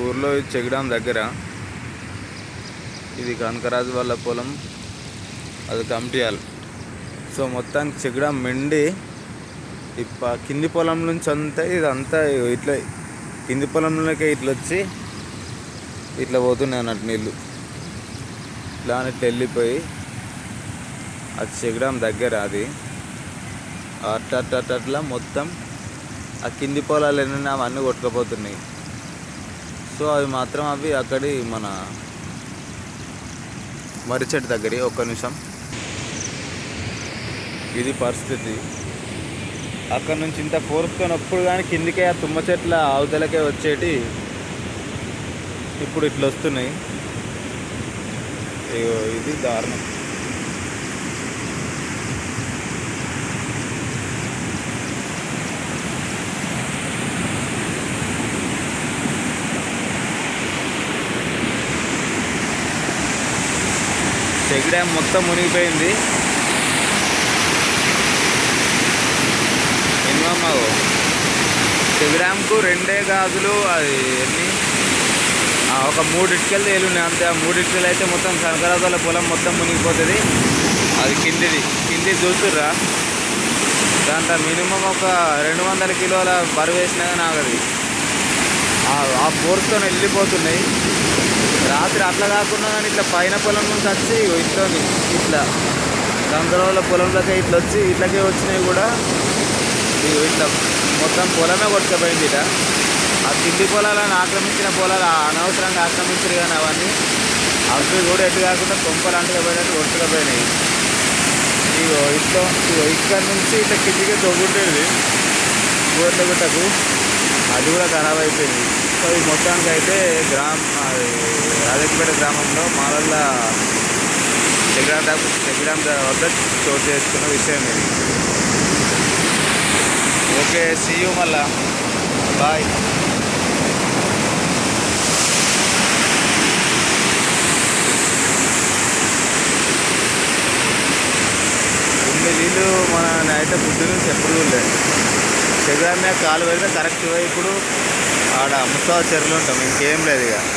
ఊర్లో చెగడాం దగ్గర ఇది కనకరాజు వాళ్ళ పొలం, అది కంప్టియాల్. సో మొత్తానికి చెగడాం మెండి కింది పొలం నుంచి అంతా ఇదంతా ఇట్లా కింది పొలంలోకే ఇట్లా వచ్చి ఇట్లా పోతున్నాయి అన్నట్టు నీళ్ళు. ఇట్లా ఇట్లా వెళ్ళిపోయి అది చెగడాం దగ్గర అది అట్లా మొత్తం ఆ కింది పొలాలు ఎన్ని అవన్నీ కొట్టుకుపోతున్నాయి. సో అవి మాత్రం అవి అక్కడి మన మర్రి చెట్టు దగ్గర. ఒక్క నిమిషం, ఇది పరిస్థితి. అక్కడ నుంచి ఇంత ఫోర్స్తో కానీ కిందికే ఆ తుమ్మ చెట్ల అవతలకే వచ్చేటి ఇప్పుడు ఇట్లా వస్తున్నాయి. ఇది దారుణం. చెక్ డ్యామ్ మొత్తం మునిగిపోయింది. మినిమమ్ చెక్ డ్యామ్కు 2 గాజులు అది ఎన్ని ఒక 3 ఇటుకలు తేలున్నాయి అంతే. ఆ 3 ఇటుకలు అయితే మొత్తం కనకరాజుల పొలం మొత్తం మునిగిపోతుంది. అది కింది చూస్తుర్రా, దాంట్లో మినిమం ఒక 200 కిలోల బరువు వేసినా కానీ ఆగది. ఆ ఫోర్స్తో వెళ్ళిపోతున్నాయి. రాత్రి అట్లా కాకుండా కానీ ఇట్లా పైన పొలం నుంచి వచ్చి ఇట్లా కనకరాజుల పొలంలోకి ఇట్లా వచ్చి ఇట్లకే వచ్చినాయి కూడా. ఇట్లా మొత్తం పొలమే కొట్టుకుపోయింది. ఇట ఆ కింది పొలాలను ఆక్రమించిన పొలాలు అనవసరంగా ఆక్రమించారు కానీ అవన్నీ అవి కూడా ఎటు కాకుండా కొంపలు అంటుకపోయినట్టు కొట్టుకుపోయినాయి. ఇక్కడ నుంచి ఇట్లా కిందికి తొగ్గుంటేది గోట్ల గుట్టకు, అది కూడా ఖరాబ్ అయిపోయింది. సో ఈ మొత్తానికి అయితే రాజకీయపేట గ్రామంలో మాలల్ల చెక్ డ్యామ్ వద్ద చోటు చేసుకున్న విషయం ఇది. ఓకే, సీ యూ, మళ్ళా బాయ్. నీళ్ళు మన అయితే బుద్ధి నుంచి ఎప్పుడు లేదు. చెక్ డ్యామ్ మీద కాలు పెడితే కరెక్ట్ ఇప్పుడు ఆడ ముస్తాబా చెరువులు ఉంటాం, ఇంకేం లేదు ఇక.